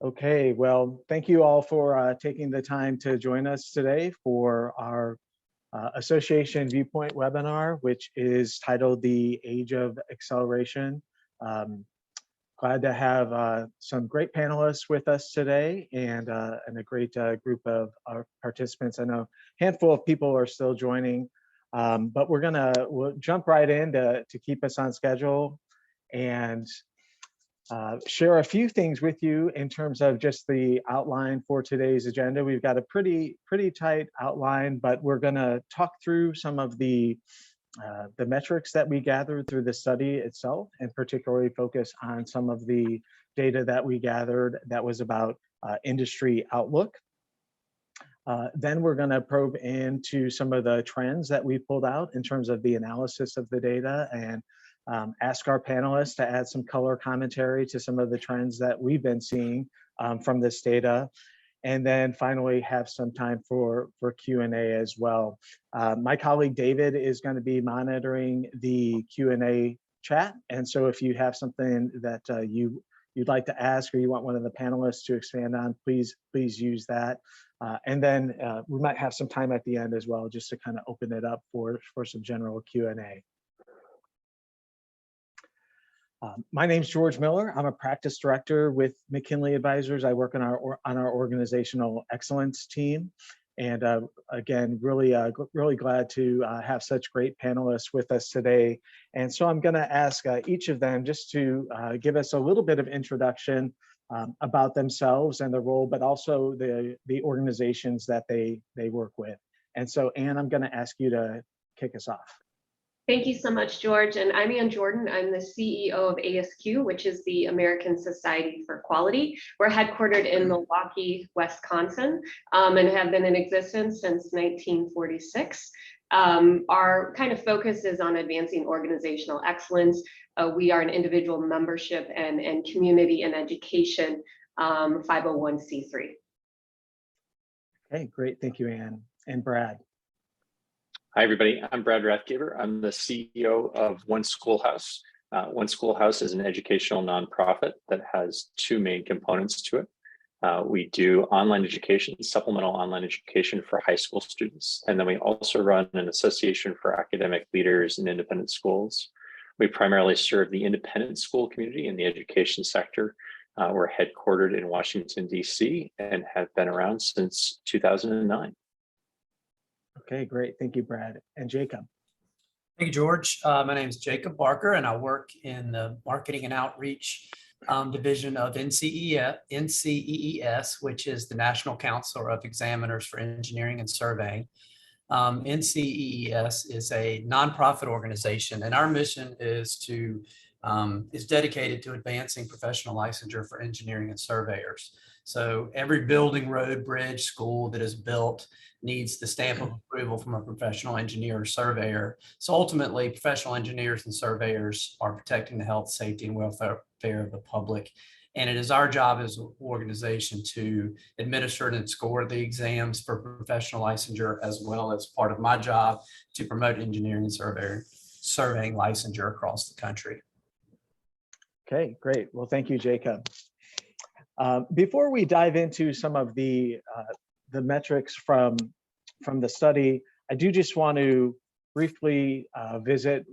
Okay, well, thank you all for taking the time to join us today for our Association Viewpoint webinar, which is titled The Age of Acceleration. Um, Glad to have some great panelists with us today and a great group of our participants. I know a handful of people are still joining, but we'll jump right in to keep us on schedule and share a few things with you in terms of just the outline for today's agenda. We've got a pretty tight outline, but we're going to talk through some of the metrics that we gathered through the study itself, and particularly focus on some of the data that we gathered that was about industry outlook. Then we're going to probe into some of the trends that we pulled out in terms of the analysis of the data and ask our panelists to add some color commentary to some of the trends that we've been seeing from this data. And then finally have some time for Q&A as well. My colleague David is going to be monitoring the Q&A chat. And so if you have something that you'd like to ask or you want one of the panelists to expand on, please use that. And then we might have some time at the end as well, just to kind of open it up for some general Q&A. My name's George Miller. I'm a practice director with McKinley Advisors. I work on our organizational excellence team. And again, really glad to have such great panelists with us today. And so I'm going to ask each of them just to give us a little bit of introduction about themselves and their role, but also the organizations that they work with. And so, Anne, I'm going to ask you to kick us off. Thank you so much, George. And I'm Ann Jordan. I'm the CEO of ASQ, which is the American Society for Quality. We're headquartered in Milwaukee, Wisconsin, and have been in existence since 1946. Our kind of focus is on advancing organizational excellence. We are an individual membership and community and education 501c3. Okay, great. Thank you, Ann. And Brad. Hi, everybody. I'm Brad Rathgeber. I'm the CEO of One Schoolhouse. One Schoolhouse is an educational nonprofit that has two main components to it. We do online education, supplemental online education for high school students. And then we also run an association for academic leaders in independent schools. We primarily serve the independent school community in the education sector. We're headquartered in Washington, D.C. and have been around since 2009. Okay, great. Thank you, Brad. And Jacob. Thank you, George. My name is Jacob Barker, and I work in the Marketing and Outreach Division of NCEES, which is the National Council of Examiners for Engineering and Surveying. NCEES is a nonprofit organization, and our mission is dedicated to advancing professional licensure for engineering and surveyors. So every building, road, bridge, school that is built needs the stamp of approval from a professional engineer or surveyor. So ultimately, professional engineers and surveyors are protecting the health, safety, and welfare of the public. And it is our job as an organization to administer and score the exams for professional licensure, as well as part of my job to promote engineering and surveying licensure across the country. Okay, great. Well, thank you, Jacob. Before we dive into some of the metrics from the study, I do just want to briefly visit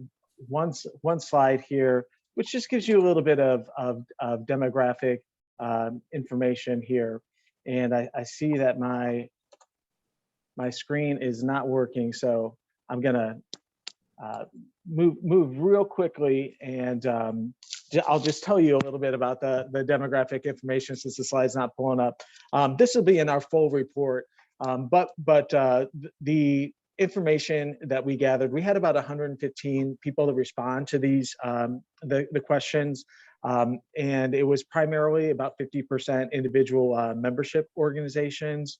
one slide here, which just gives you a little bit of demographic information here. And I see that my screen is not working, so I'm gonna move real quickly, and I'll just tell you a little bit about the demographic information since the slide's not pulling up. This will be in our full report, but the information that we gathered, we had about 115 people to respond to these the questions, and it was primarily about 50% individual membership organizations,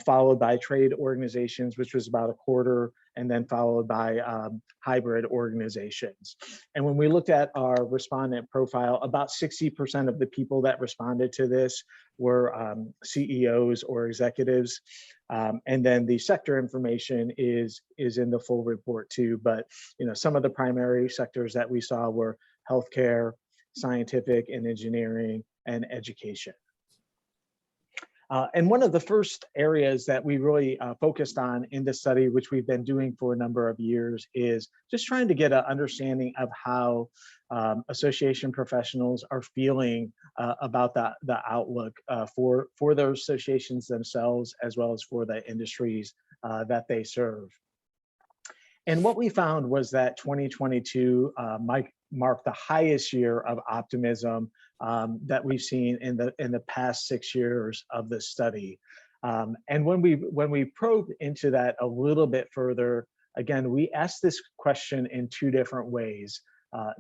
followed by trade organizations, which was about a quarter, and then followed by hybrid organizations. And when we looked at our respondent profile, about 60% of the people that responded to this were CEOs or executives. And then the sector information is in the full report too. But some of the primary sectors that we saw were healthcare, scientific and engineering, and education. And one of the first areas that we really focused on in this study, which we've been doing for a number of years, is just trying to get an understanding of how association professionals are feeling about the outlook for those associations themselves, as well as for the industries that they serve. And what we found was that 2022 might mark the highest year of optimism that we've seen in the past 6 years of this study. And when we probed into that a little bit further, again, we asked this question in two different ways.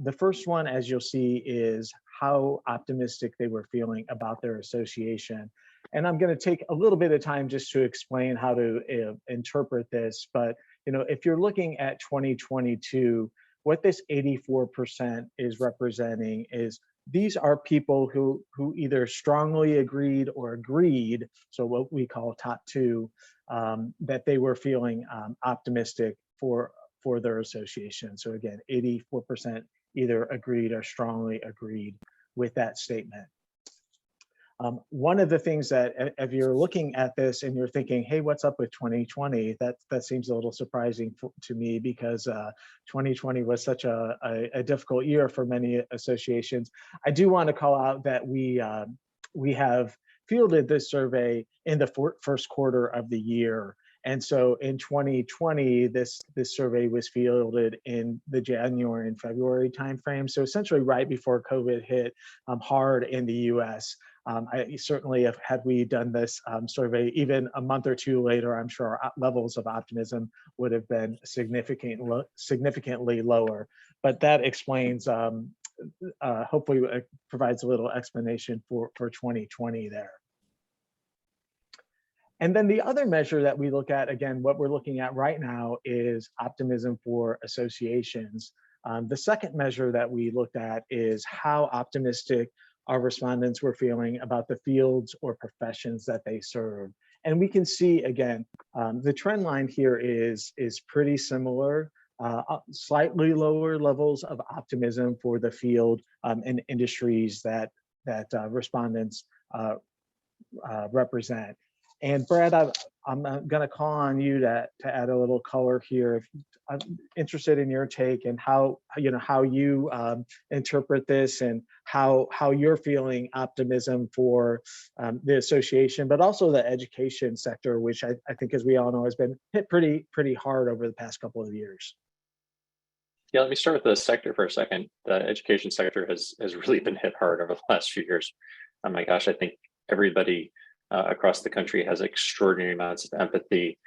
The first one, as you'll see, is how optimistic they were feeling about their association. And I'm going to take a little bit of time just to explain how to interpret this. But if you're looking at 2022, what this 84% is representing is these are people who either strongly agreed or agreed, so what we call top two, that they were feeling optimistic for their association. So again, 84% either agreed or strongly agreed with that statement. One of the things that if you're looking at this and you're thinking, hey, what's up with 2020? That seems a little surprising to me, because 2020 was such a difficult year for many associations. I do want to call out that we have fielded this survey in the first quarter of the year. And so in 2020, this survey was fielded in the January and February timeframe. So essentially right before COVID hit hard in the US. I certainly, had we done this survey even a month or two later, I'm sure our levels of optimism would have been significantly lower. But that explains, hopefully it provides a little explanation for 2020 there. And then the other measure that we look at, again, what we're looking at right now is optimism for associations. The second measure that we looked at is how optimistic our respondents were feeling about the fields or professions that they serve. And we can see, again, the trend line here is pretty similar, slightly lower levels of optimism for the field and industries that respondents represent. And Brad, I'm going to call on you to add a little color here. I'm interested in your take and how you interpret this and how you're feeling optimism for the association, but also the education sector, which I think, as we all know, has been hit pretty hard over the past couple of years. Yeah, let me start with the sector for a second. The education sector has really been hit hard over the last few years. Oh my gosh, I think everybody across the country has extraordinary amounts of empathy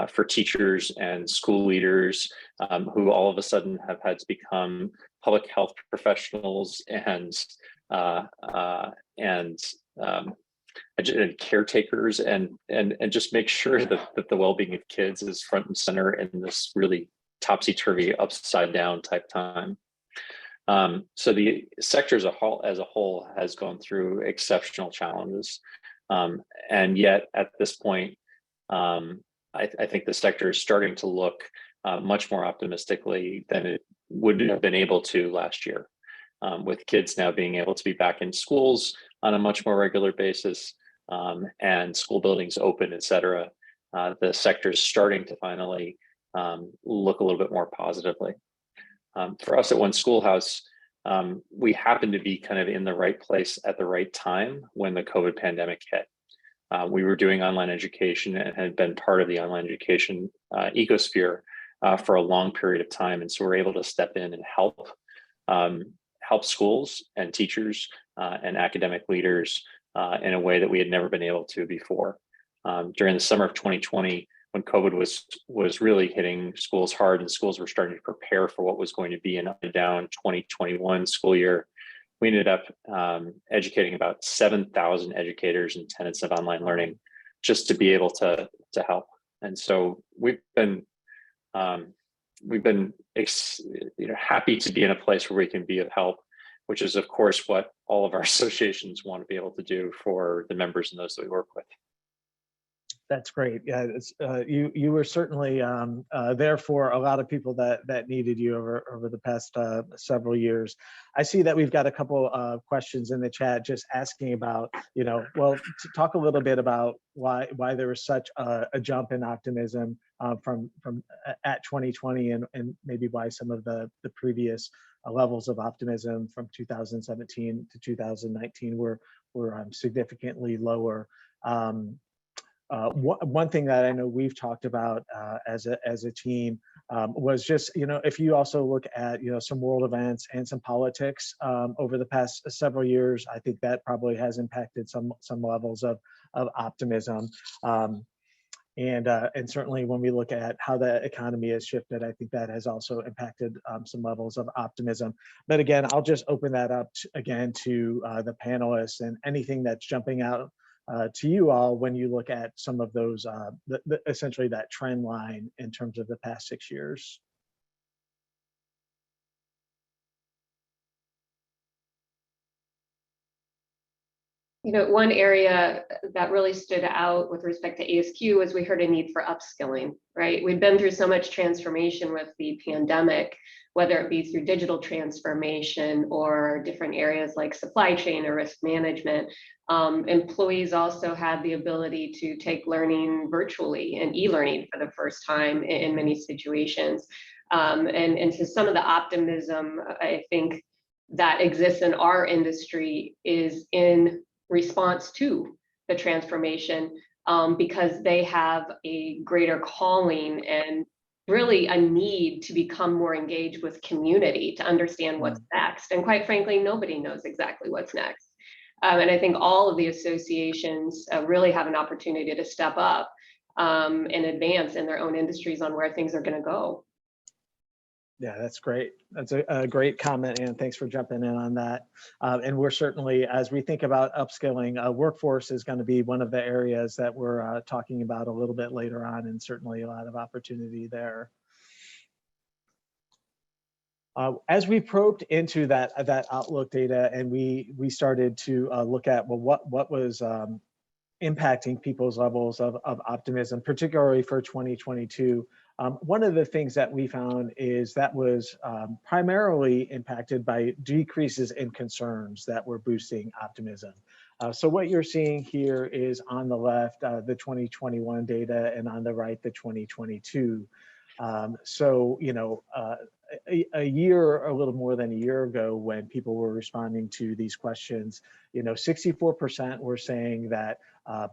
for teachers and school leaders who all of a sudden have had to become public health professionals and caretakers and just make sure that the well-being of kids is front and center in this really topsy-turvy, upside down type time. So the sector as a whole has gone through exceptional challenges. And yet at this point, I think the sector is starting to look much more optimistically than it would have been able to last year, with kids now being able to be back in schools on a much more regular basis, and school buildings open, et cetera. The sector is starting to finally look a little bit more positively. For us at One Schoolhouse, we happen to be kind of in the right place at the right time when the COVID pandemic hit. We were doing online education and had been part of the online education ecosphere for a long period of time. And so we're able to step in and help schools and teachers and academic leaders in a way that we had never been able to before. During the summer of 2020, when COVID was really hitting schools hard and schools were starting to prepare for what was going to be an up and down 2021 school year, we ended up educating about 7,000 educators and tenants of online learning just to be able to help. And so we've been happy to be in a place where we can be of help, which is of course what all of our associations want to be able to do for the members and those that we work with. That's great. Yeah, you were certainly there for a lot of people that needed you over the past several years. I see that we've got a couple of questions in the chat just asking about, well, to talk a little bit about why there was such a jump in optimism from at 2020 and maybe why some of the previous levels of optimism from 2017 to 2019 were significantly lower. One thing that I know we've talked about as a team was just, if you also look at, some world events and some politics over the past several years, I think that probably has impacted some levels of optimism. And certainly when we look at how the economy has shifted, I think that has also impacted some levels of optimism. But again, I'll just open that up again to the panelists and anything that's jumping out to you all when you look at some of those, essentially that trend line in terms of the past 6 years. One area that really stood out with respect to ASQ was we heard a need for upskilling, right? We've been through so much transformation with the pandemic, whether it be through digital transformation or different areas like supply chain or risk management. Employees also had the ability to take learning virtually and e-learning for the first time in many situations. And so some of the optimism, I think, that exists in our industry is in response to the transformation, because they have a greater calling and really a need to become more engaged with community to understand what's next. And quite frankly, nobody knows exactly what's next. And I think all of the associations really have an opportunity to step up and advance in their own industries on where things are going to go. Yeah, that's great. That's a great comment, and thanks for jumping in on that. And we're certainly, as we think about upskilling, workforce is going to be one of the areas that we're talking about a little bit later on, and certainly a lot of opportunity there. As we probed into that outlook data, and we started to look at, well, what was impacting people's levels of optimism, particularly for 2022. One of the things that we found is that was primarily impacted by decreases in concerns that were boosting optimism. So what you're seeing here is on the left, the 2021 data, and on the right, the 2022. So, a year, a little more than a year ago, when people were responding to these questions, 64% were saying that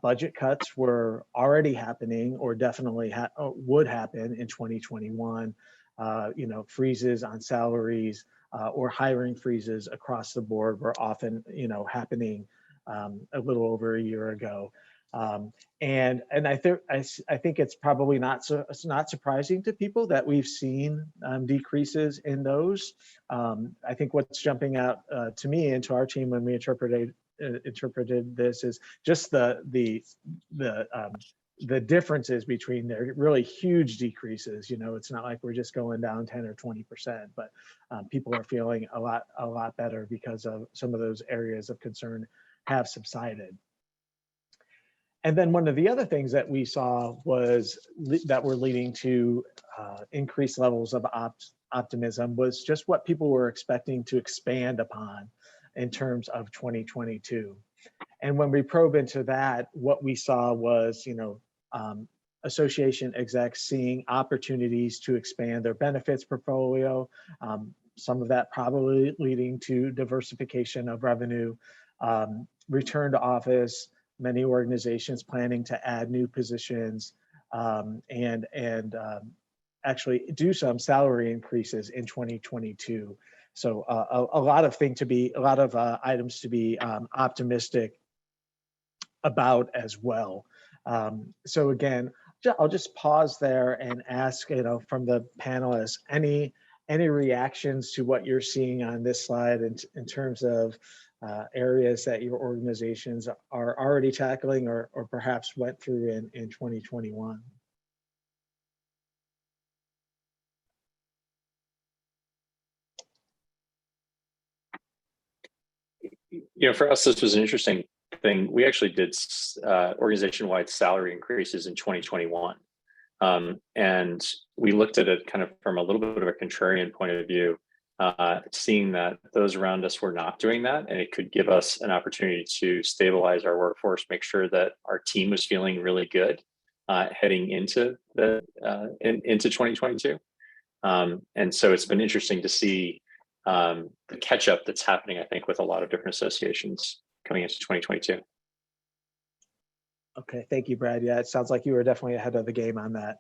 budget cuts were already happening or definitely would happen in 2021. Freezes on salaries or hiring freezes across the board were often, happening a little over a year ago. And I think it's probably not surprising to people that we've seen decreases in those. I think what's jumping out to me and to our team when we interpreted this is just the differences between their really huge decreases. It's not like we're just going down 10 or 20%, but people are feeling a lot better because of some of those areas of concern have subsided. And then one of the other things that we saw was that were leading to increased levels of optimism was just what people were expecting to expand upon in terms of 2022. And when we probe into that, what we saw was, association execs seeing opportunities to expand their benefits portfolio, some of that probably leading to diversification of revenue, return to office, many organizations planning to add new positions, and actually do some salary increases in 2022. So a lot of items to be optimistic about as well. So again, I'll just pause there and ask, from the panelists, any reactions to what you're seeing on this slide in terms of areas that your organizations are already tackling or perhaps went through in 2021. For us, this was an interesting thing, we actually did organization-wide salary increases in 2021. And we looked at it kind of from a little bit of a contrarian point of view, seeing that those around us were not doing that, and it could give us an opportunity to stabilize our workforce, make sure that our team was feeling really good heading into into 2022. And so it's been interesting to see the catch up that's happening, I think, with a lot of different associations coming into 2022. Okay, thank you, Brad. Yeah, it sounds like you were definitely ahead of the game on that.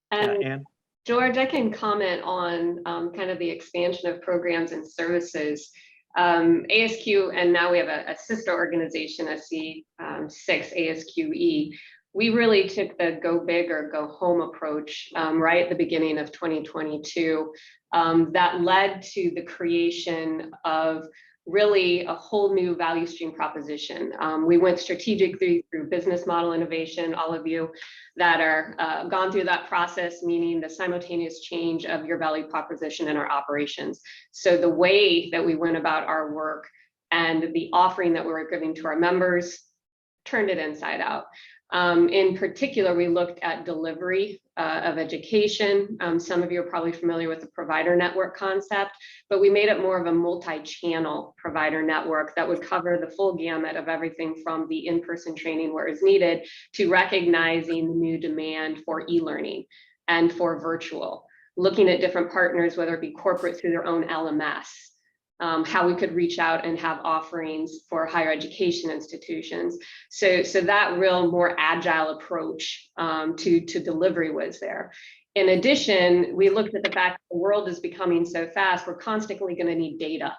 And Ann? George, I can comment on kind of the expansion of programs and services. ASQ, and now we have a sister organization, SC6 ASQE. We really took the go big or go home approach right at the beginning of 2022. That led to the creation of really a whole new value stream proposition. We went strategically through business model innovation. All of you that are gone through that process, meaning the simultaneous change of your value proposition in our operations. So the way that we went about our work and the offering that we were giving to our members turned it inside out. In particular, we looked at delivery of education. Some of you are probably familiar with the provider network concept, but we made it more of a multi-channel provider network that would cover the full gamut of everything from the in-person training where it's needed to recognizing the new demand for e-learning and for virtual, looking at different partners, whether it be corporate through their own LMS, how we could reach out and have offerings for higher education institutions. So that real more agile approach to delivery was there. In addition, we looked at the fact that the world is becoming so fast, we're constantly going to need data.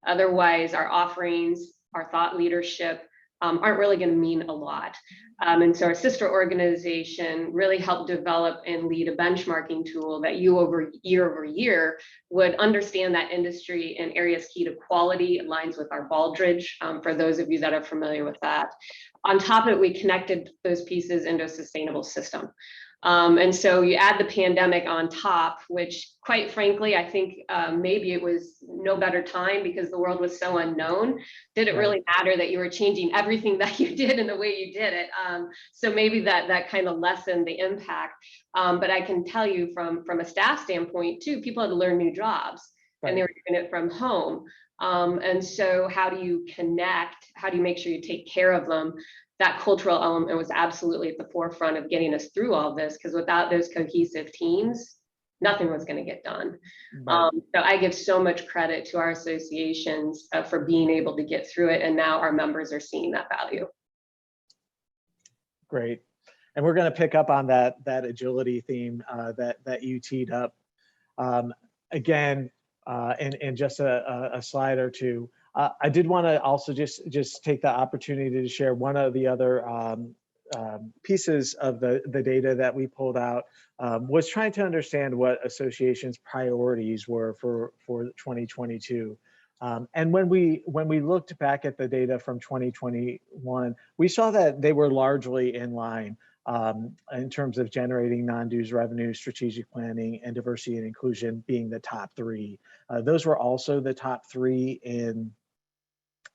Otherwise, our offerings, our thought leadership aren't really going to mean a lot. And so our sister organization really helped develop and lead a benchmarking tool that over year would understand that industry in areas key to quality. It aligns with our Baldrige, for those of you that are familiar with that. On top of it, we connected those pieces into a sustainable system. And so you add the pandemic on top, which quite frankly, I think maybe it was no better time because the world was so unknown. Did it really matter that you were changing everything that you did and the way you did it? So maybe that kind of lessened the impact. But I can tell you from a staff standpoint too, people had to learn new jobs and they were doing it from home. And so how do you connect? How do you make sure you take care of them? That cultural element was absolutely at the forefront of getting us through all this, because without those cohesive teams, nothing was going to get done. Right. So I give so much credit to our associations for being able to get through it. And now our members are seeing that value. Great. And we're going to pick up on that agility theme that you teed up. Again, in just a slide or two. I did want to also just take the opportunity to share one of the other pieces of the data that we pulled out, was trying to understand what associations' priorities were for 2022. And when we looked back at the data from 2021, we saw that they were largely in line in terms of generating non-dues revenue, strategic planning, and diversity and inclusion being the top three. Those were also the top three in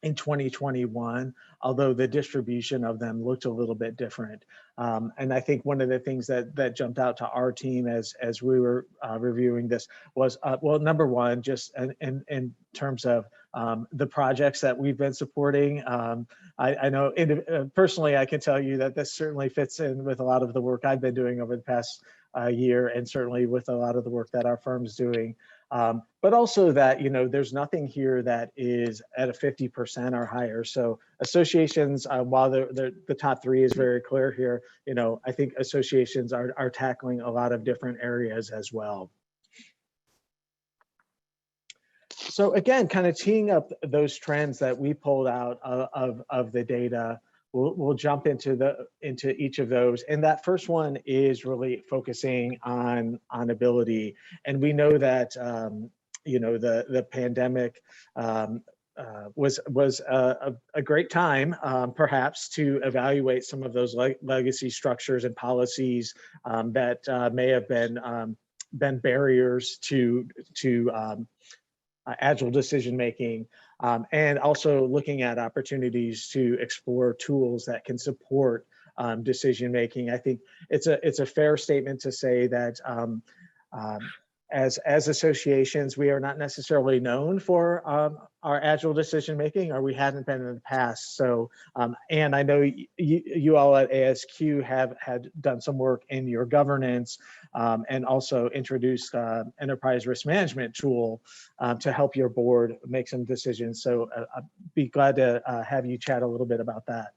2021, although the distribution of them looked a little bit different. And I think one of the things that jumped out to our team as we were reviewing this was, well, number one, just in terms of the projects that we've been supporting. I know personally, I can tell you that this certainly fits in with a lot of the work I've been doing over the past year, and certainly with a lot of the work that our firm's doing. But also that, there's nothing here that is at a 50% or higher. So associations, while the top three is very clear here, I think associations are tackling a lot of different areas as well. So again, kind of teeing up those trends that we pulled out of the data, we'll jump into each of those. And that first one is really focusing on ability. And we know that the pandemic was a great time, perhaps, to evaluate some of those legacy structures and policies that may have been barriers to agile decision making, and also looking at opportunities to explore tools that can support decision making. I think it's a fair statement to say that as associations, we are not necessarily known for our agile decision making, or we hadn't been in the past. So, and I know you all at ASQ have had done some work in your governance, and also introduced enterprise risk management tool to help your board make some decisions. So I'd be glad to have you chat a little bit about that.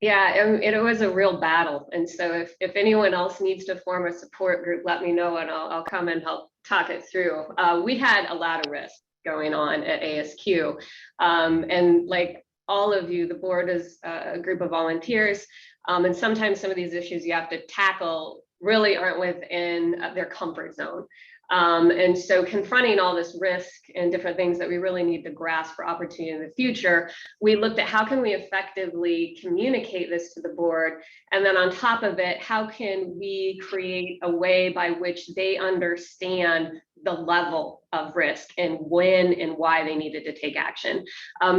Yeah, it was a real battle. And so if anyone else needs to form a support group, let me know and I'll come and help talk it through. We had a lot of risk going on at ASQ. And like all of you, the board is a group of volunteers. And sometimes some of these issues you have to tackle really aren't within their comfort zone. And so confronting all this risk and different things that we really need to grasp for opportunity in the future, we looked at how can we effectively communicate this to the board? And then on top of it, how can we create a way by which they understand the level of risk and when and why they needed to take action.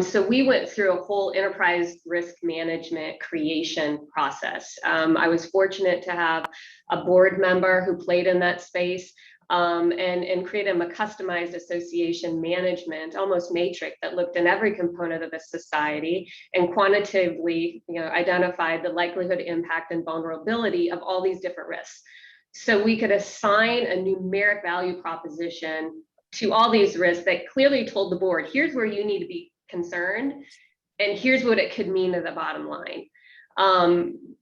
So we went through a whole enterprise risk management creation process. I was fortunate to have a board member who played in that space. And created a customized association management, almost matrix, that looked in every component of the society and quantitatively, identified the likelihood, impact, and vulnerability of all these different risks. So we could assign a numeric value proposition to all these risks that clearly told the board, here's where you need to be concerned, and here's what it could mean to the bottom line.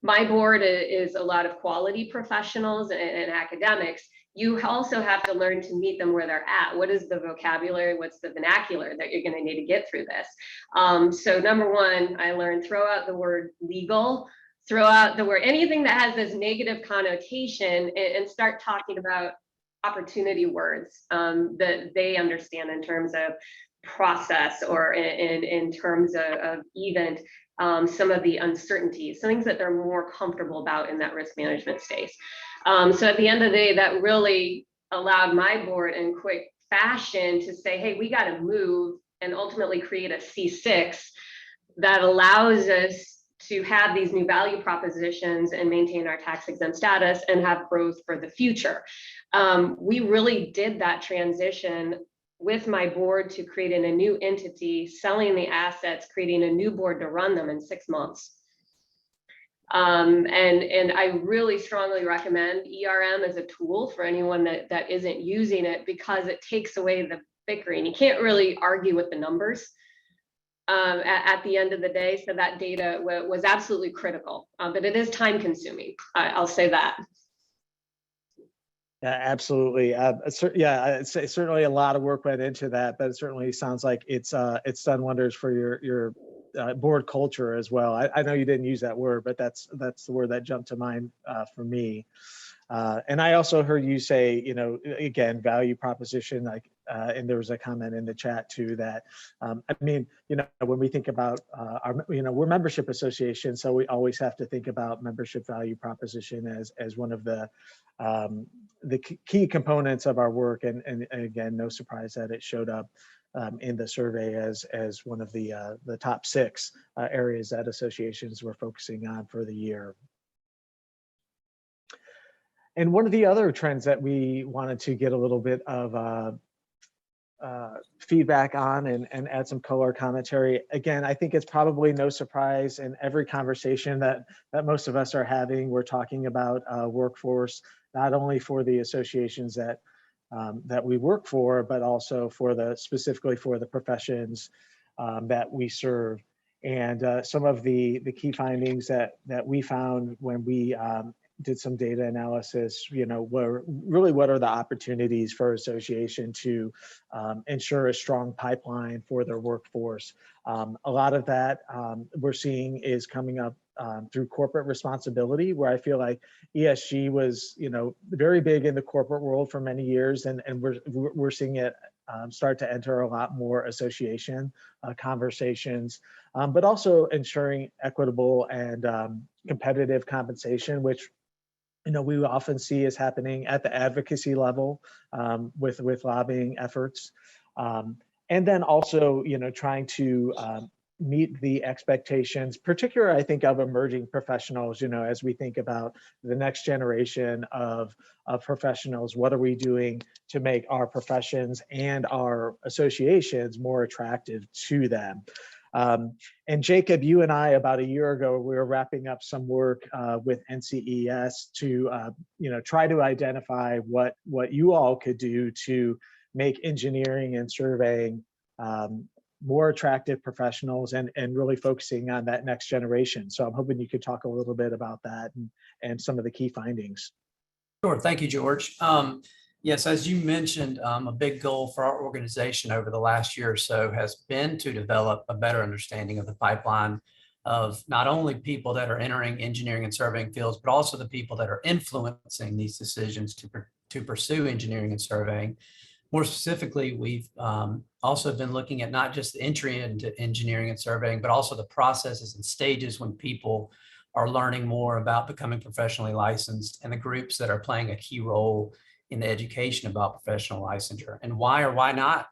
My board is a lot of quality professionals and academics. You also have to learn to meet them where they're at. What is the vocabulary? What's the vernacular that you're going to need to get through this? So number one, I learned throw out the word legal, throw out the word anything that has this negative connotation, and start talking about opportunity words that they understand in terms of process or in terms of even some of the uncertainties, things that they're more comfortable about in that risk management space. So at the end of the day, that really allowed my board in quick fashion to say, hey, we got to move and ultimately create a C6 that allows us to have these new value propositions and maintain our tax exempt status and have growth for the future. We really did that transition with my board to creating a new entity, selling the assets, creating a new board to run them in 6 months. And I really strongly recommend ERM as a tool for anyone that isn't using it, because it takes away the bickering. You can't really argue with the numbers at the end of the day. So that data was absolutely critical, but it is time consuming. I'll say that. Yeah, absolutely. It's certainly a lot of work went into that, but it certainly sounds like it's done wonders for your board culture as well. I know you didn't use that word, but that's the word that jumped to mind for me. And I also heard you say, again, value proposition, like, and there was a comment in the chat too that, when we think about we're membership association, so we always have to think about membership value proposition as one of the key components of our work. And again, no surprise that it showed up in the survey as one of the top 6 areas that associations were focusing on for the year. And one of the other trends that we wanted to get a little bit of feedback on and add some color commentary. Again, I think it's probably no surprise in every conversation that most of us are having, we're talking about workforce, not only for the associations that we work for, but also specifically for the professions that we serve. And some of the key findings that we found when we did some data analysis, were really what are the opportunities for association to ensure a strong pipeline for their workforce. A lot of that we're seeing is coming up through corporate responsibility, where I feel like ESG was, very big in the corporate world for many years, and we're seeing it start to enter a lot more association conversations, but also ensuring equitable and competitive compensation, which we often see is happening at the advocacy level with lobbying efforts. And then also, trying to meet the expectations, particularly I think of emerging professionals, as we think about the next generation of professionals, what are we doing to make our professions and our associations more attractive to them? And Jacob, you and I, about a year ago, we were wrapping up some work with NCES to, try to identify what you all could do to make engineering and surveying more attractive professionals and really focusing on that next generation. So I'm hoping you could talk a little bit about that and some of the key findings. Sure. Thank you, George. Yes, as you mentioned, a big goal for our organization over the last year or so has been to develop a better understanding of the pipeline of not only people that are entering engineering and surveying fields, but also the people that are influencing these decisions to pursue engineering and surveying. More specifically, we've also been looking at not just the entry into engineering and surveying, but also the processes and stages when people are learning more about becoming professionally licensed and the groups that are playing a key role in the education about professional licensure and why or why not,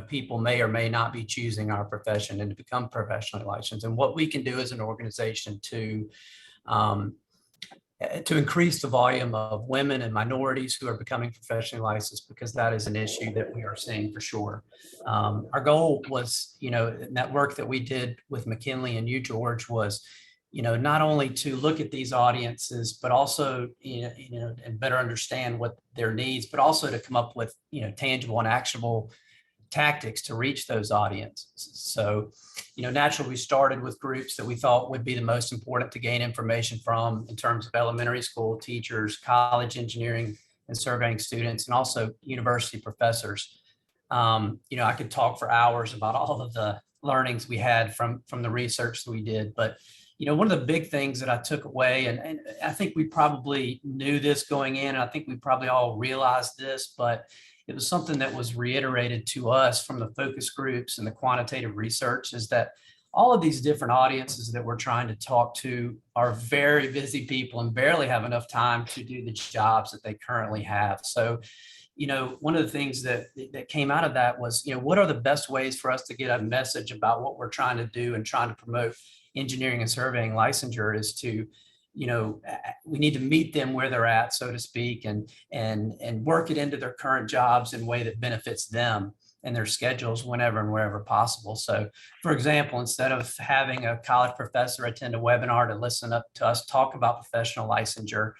people may or may not be choosing our profession and to become professionally licensed, and what we can do as an organization to increase the volume of women and minorities who are becoming professionally licensed, because that is an issue that we are seeing for sure. Our goal was, in that work that we did with McKinley and you, George, was, not only to look at these audiences, but also, and better understand what their needs, but also to come up with, tangible and actionable tactics to reach those audiences. So, naturally, we started with groups that we thought would be the most important to gain information from in terms of elementary school teachers, college engineering and surveying students, and also university professors. I could talk for hours about all of the learnings we had from the research that we did, but one of the big things that I took away, and I think we probably knew this going in, and I think we probably all realized this, but it was something that was reiterated to us from the focus groups and the quantitative research, is that all of these different audiences that we're trying to talk to are very busy people and barely have enough time to do the jobs that they currently have. So, one of the things that came out of that was, what are the best ways for us to get a message about what we're trying to do and trying to promote engineering and surveying licensure is to, we need to meet them where they're at, so to speak, and work it into their current jobs in a way that benefits them and their schedules whenever and wherever possible. So, for example, instead of having a college professor attend a webinar to listen up to us talk about professional licensure,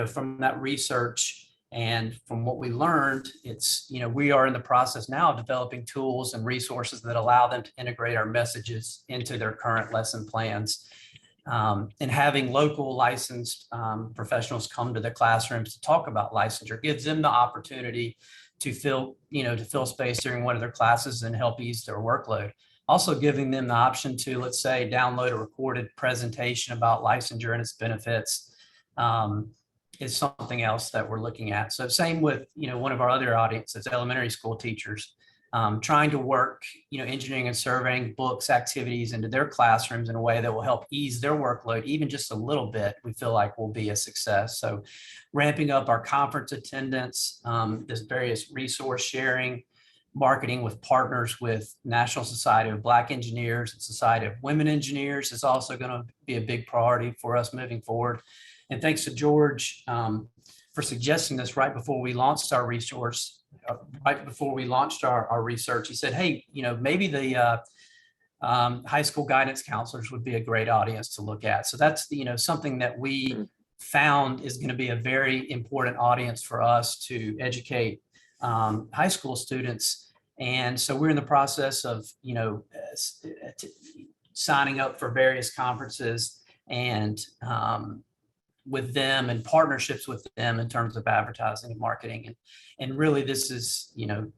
from that research and from what we learned, it's, we are in the process now of developing tools and resources that allow them to integrate our messages into their current lesson plans. And having local licensed professionals come to the classrooms to talk about licensure gives them the opportunity to fill space during one of their classes and help ease their workload. Also giving them the option to, let's say, download a recorded presentation about licensure and its benefits is something else that we're looking at. So same with, one of our other audiences, elementary school teachers. Trying to work, engineering and surveying books, activities into their classrooms in a way that will help ease their workload, even just a little bit, we feel like will be a success. So ramping up our conference attendance, this various resource sharing, marketing with partners with National Society of Black Engineers and Society of Women Engineers is also going to be a big priority for us moving forward. And thanks to George for suggesting this right before we launched our resource. Right before we launched our research, he said, hey, maybe the high school guidance counselors would be a great audience to look at. So that's, something that we found is going to be a very important audience for us to educate high school students. And so we're in the process of, signing up for various conferences and with them and partnerships with them in terms of advertising and marketing. And really this is, going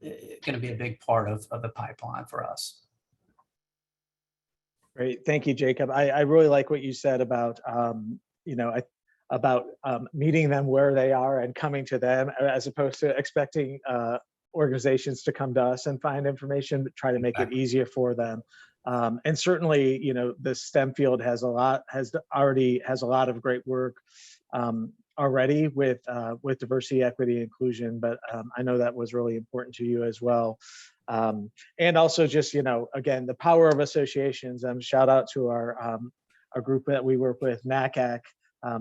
to be a big part of the pipeline for us. Great. Thank you, Jacob. I really like what you said about, meeting them where they are and coming to them, as opposed to expecting organizations to come to us and find information, but try to make it easier for them. And certainly, the STEM field has a lot of great work already with diversity, equity, inclusion. But I know that was really important to you as well. And also just, again, the power of associations. Shout out to our group that we work with, NACAC,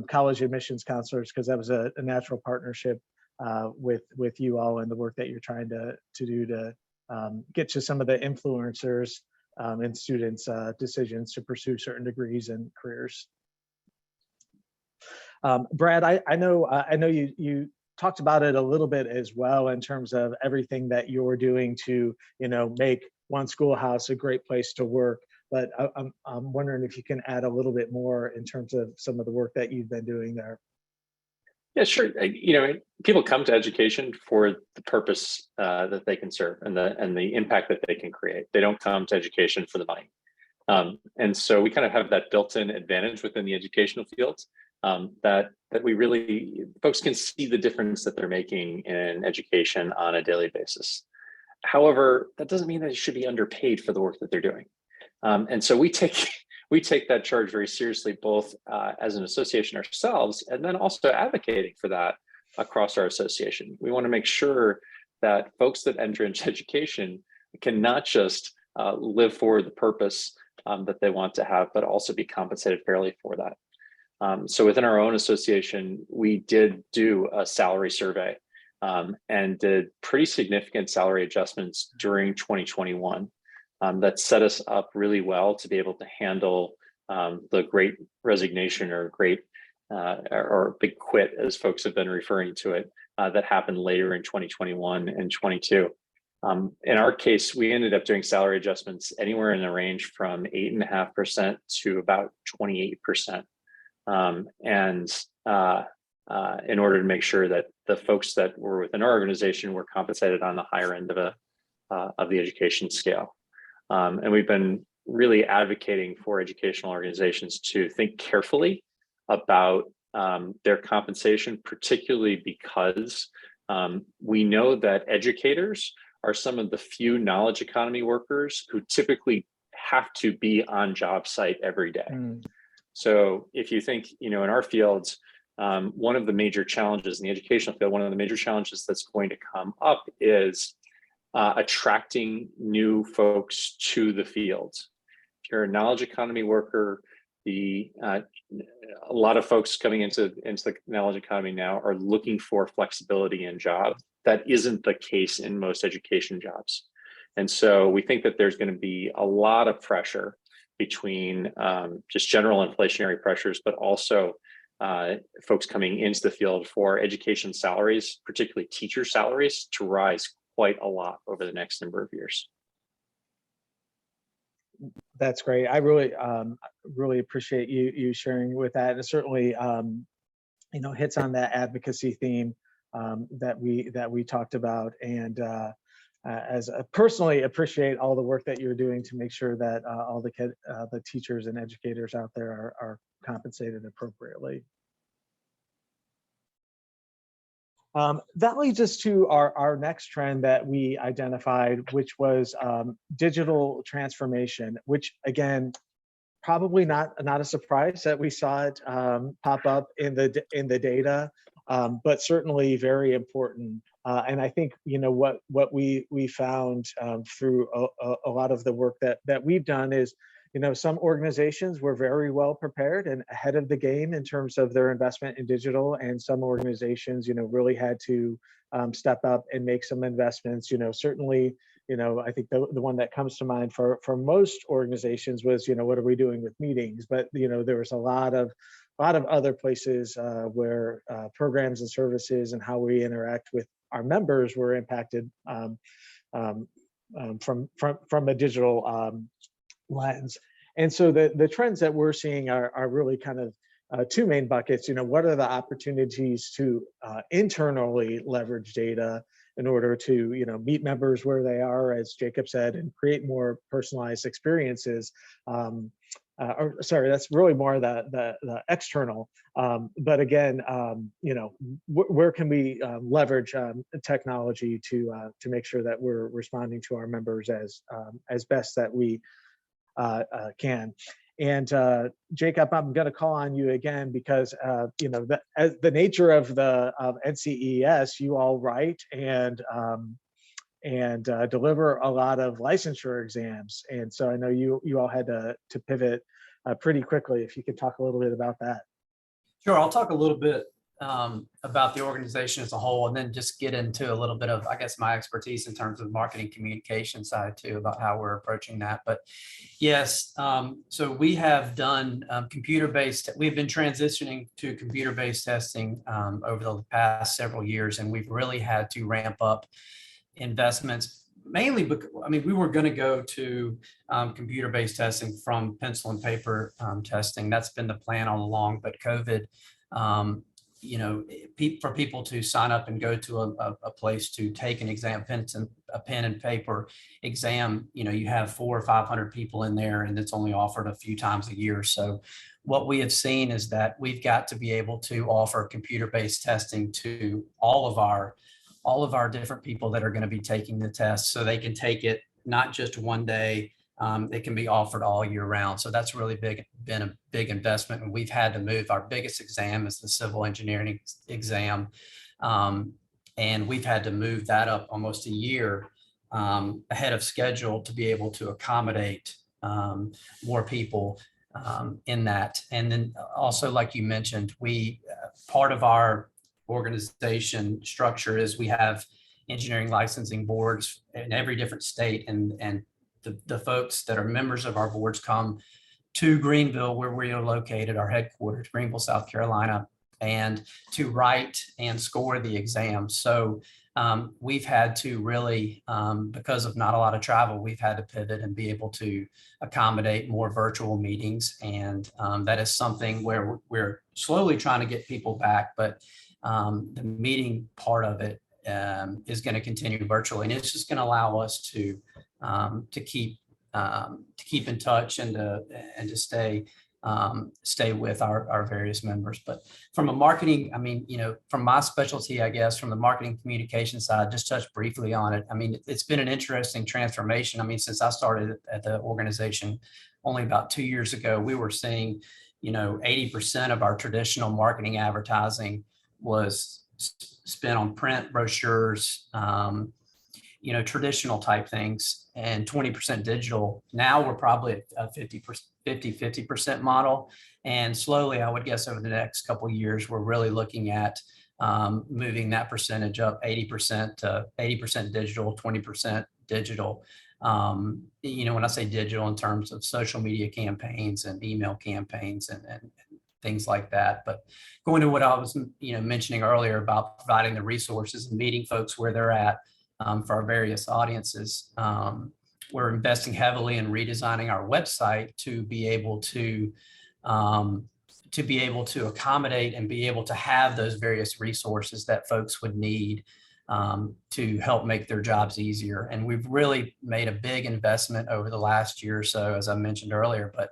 college admissions counselors, because that was a natural partnership with you all and the work that you're trying to do to get to some of the influencers and students' decisions to pursue certain degrees and careers. Brad, I know you talked about it a little bit as well in terms of everything that you're doing to make One Schoolhouse a great place to work. But I'm wondering if you can add a little bit more in terms of some of the work that you've been doing there. Yeah, sure. People come to education for the purpose that they can serve and the impact that they can create. They don't come to education for the money. And so we kind of have that built-in advantage within the educational fields that we really, folks can see the difference that they're making in education on a daily basis. However, that doesn't mean that they should be underpaid for the work that they're doing. And so we take that charge very seriously, both as an association ourselves, and then also advocating for that across our association. We want to make sure that folks that enter into education can not just live for the purpose that they want to have, but also be compensated fairly for that. So within our own association, we did do a salary survey and did pretty significant salary adjustments during 2021 that set us up really well to be able to handle the great resignation or big quit, as folks have been referring to it, that happened later in 2021 and 22. In our case, we ended up doing salary adjustments anywhere in the range from 8.5% to about 28%. In order to make sure that the folks that were within our organization were compensated on the higher end of the education scale. And we've been really advocating for educational organizations to think carefully about their compensation, particularly because we know that educators are some of the few knowledge economy workers who typically have to be on job site every day. So if you think, in our fields, one of the major challenges in the educational field, one of the major challenges that's going to come up is attracting new folks to the fields. If you're a knowledge economy worker, a lot of folks coming into the knowledge economy now are looking for flexibility in jobs. That isn't the case in most education jobs. And so we think that there's going to be a lot of pressure between just general inflationary pressures, but also folks coming into the field for education salaries, particularly teacher salaries, to rise quite a lot over the next number of years. That's great. I really appreciate you sharing with that. It certainly hits on that advocacy theme that we talked about, and as I personally appreciate all the work that you're doing to make sure that all the teachers and educators out there are compensated appropriately. That leads us to our next trend that we identified, which was digital transformation, which again, probably not a surprise that we saw it pop up in the data, but certainly very important. And I think what we found through a lot of the work that we've done is, some organizations were very well prepared and ahead of the game in terms of their investment in digital, and some organizations, really had to step up and make some investments. Certainly, I think the one that comes to mind for most organizations was, what are we doing with meetings? But there was a lot of other places where programs and services and how we interact with our members were impacted from a digital lens. And so the trends that we're seeing are really kind of two main buckets. What are the opportunities to internally leverage data in order to meet members where they are, as Jacob said, and create more personalized experiences. That's really more the external. But again, where can we leverage technology to make sure that we're responding to our members as best that we can. And Jacob, I'm going to call on you again because as the nature of NCES, you all write and and deliver a lot of licensure exams. And so I know you all had to pivot pretty quickly. If you could talk a little bit about that. Sure, I'll talk a little bit about the organization as a whole, and then just get into a little bit of, I guess, my expertise in terms of marketing communication side too, about how we're approaching that. But yes, so we have done computer-based, we've been transitioning to computer-based testing over the past several years, and we've really had to ramp up investments, mainly because, I mean, we were going to go to computer-based testing from pencil and paper testing. That's been the plan all along, but COVID, you know, for people to sign up and go to a place to take an exam, a pen and paper exam, you know, you have 400 or 500 people in there, and it's only offered a few times a year. So what we have seen is that we've got to be able to offer computer-based testing to all of our different people that are going to be taking the test, so they can take it not just one day. It can be offered all year round. So that's really been a big investment. And we've had to move. Our biggest exam is the civil engineering exam. And we've had to move that up almost a year ahead of schedule to be able to accommodate more people in that. And then also, like you mentioned, part of our organization structure is we have engineering licensing boards in every different state, and the folks that are members of our boards come to Greenville, where we are located, our headquarters, Greenville, South Carolina, and to write and score the exam. So we've had to really, because of not a lot of travel, we've had to pivot and be able to accommodate more virtual meetings. And that is something where we're slowly trying to get people back, but the meeting part of it is going to continue virtually, and it's just going to allow us to keep in touch and to stay with our various members. But from a marketing, I mean, you know, from my specialty, I guess, from the marketing communication side, just touch briefly on it. I mean, it's been an interesting transformation. I mean, since I started at the organization only about 2 years ago, we were seeing, you know, 80% of our traditional marketing advertising was spent on print brochures, you know, traditional type things, and 20% digital. Now we're probably at a 50% model. And slowly, I would guess over the next couple of years, we're really looking at moving that percentage up 80% to 80% digital, 20% digital. You know, when I say digital, in terms of social media campaigns and email campaigns and things like that. But going to what I was, you know, mentioning earlier about providing the resources and meeting folks where they're at for our various audiences, we're investing heavily in redesigning our website to be able to accommodate and be able to have those various resources that folks would need to help make their jobs easier. And we've really made a big investment over the last year or so, as I mentioned earlier, but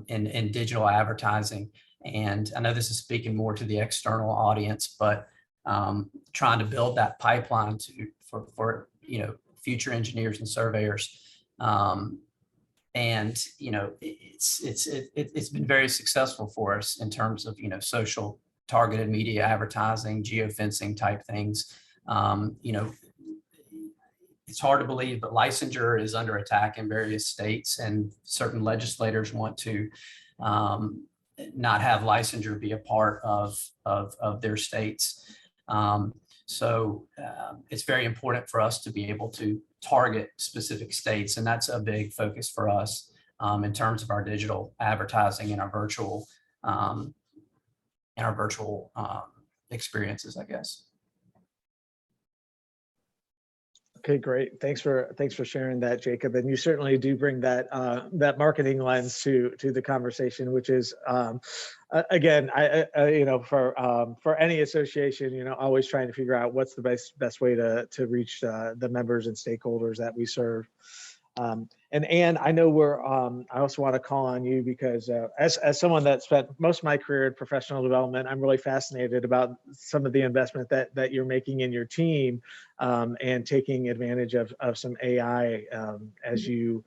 in digital advertising. And I know this is speaking more to the external audience, but trying to build that pipeline for you know, future engineers and surveyors. And you know, it's been very successful for us in terms of, you know, social targeted media advertising, geofencing type things. You know, it's hard to believe, but licensure is under attack in various states, and certain legislators want to not have licensure be a part of their states. So it's very important for us to be able to target specific states, and that's a big focus for us in terms of our digital advertising and our virtual experiences, I guess. Okay, great. Thanks for sharing that, Jacob. And you certainly do bring that that marketing lens to the conversation, which is again, you know, for any association, you know, always trying to figure out what's the best way to reach the members and stakeholders that we serve. And Anne, I know I also want to call on you because as someone that spent most of my career in professional development, I'm really fascinated about some of the investment that you're making in your team and taking advantage of some AI as you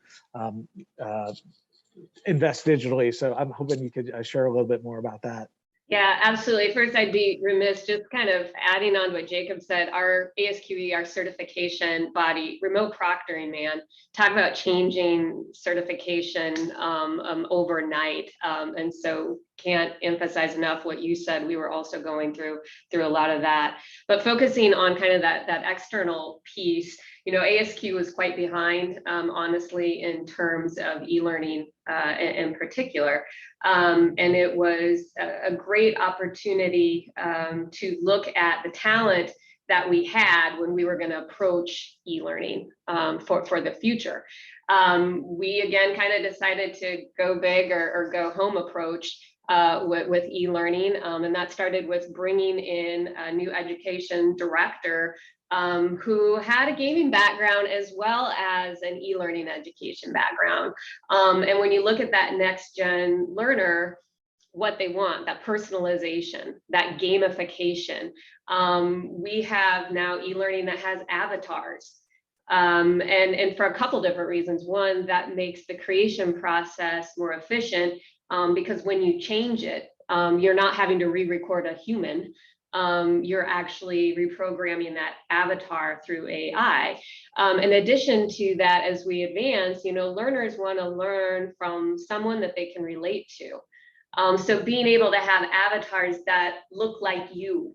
invest digitally. So I'm hoping you could share a little bit more about that. Yeah, absolutely. First, I'd be remiss just kind of adding on what Jacob said. Our ASQE, our certification body, remote proctoring, man, talk about changing certification overnight. And so can't emphasize enough what you said. We were also going through a lot of that, but focusing on kind of that external piece. You know, ASQ was quite behind, honestly, in terms of e-learning in particular. And it was a great opportunity to look at the talent that we had when we were going to approach e-learning for the future. We again kind of decided to go big or go home approach with e-learning, and that started with bringing in a new education director who had a gaming background as well as an e-learning education background. And when you look at that next gen learner, what they want, that personalization, that gamification. We have now e-learning that has avatars. And for a couple different reasons. One, that makes the creation process more efficient because when you change it, you're not having to re-record a human. You're actually reprogramming that avatar through AI. In addition to that, as we advance, you know, learners want to learn from someone that they can relate to. So being able to have avatars that look like you,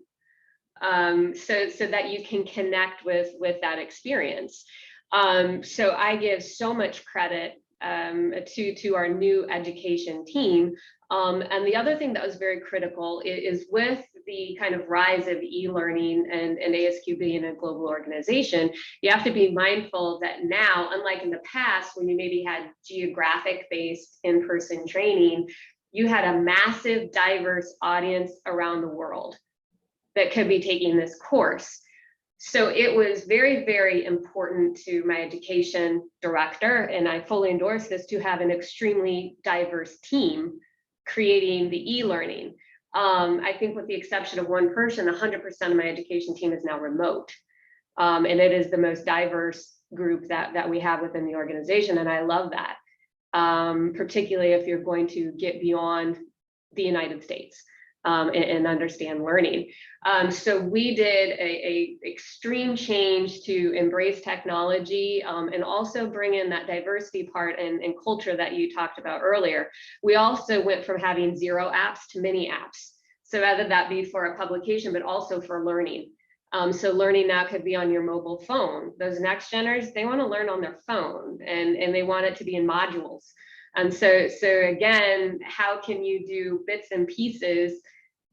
so that you can connect with that experience. So I give so much credit to our new education team. And the other thing that was very critical is with the kind of rise of e-learning and ASQ being a global organization, you have to be mindful that now, unlike in the past, when you maybe had geographic-based in-person training, you had a massive, diverse audience around the world that could be taking this course. So it was very, very important to my education director, and I fully endorse this, to have an extremely diverse team creating the e-learning. I think with the exception of one person, 100% of my education team is now remote. And it is the most diverse group that we have within the organization, and I love that. Particularly if you're going to get beyond the United States and understand learning. So we did a extreme change to embrace technology and also bring in that diversity part and culture that you talked about earlier. We also went from having 0 apps to many apps. So whether that be for a publication, but also for learning. So learning now could be on your mobile phone. Those next geners, they want to learn on their phone and they want it to be in modules. And so again, how can you do bits and pieces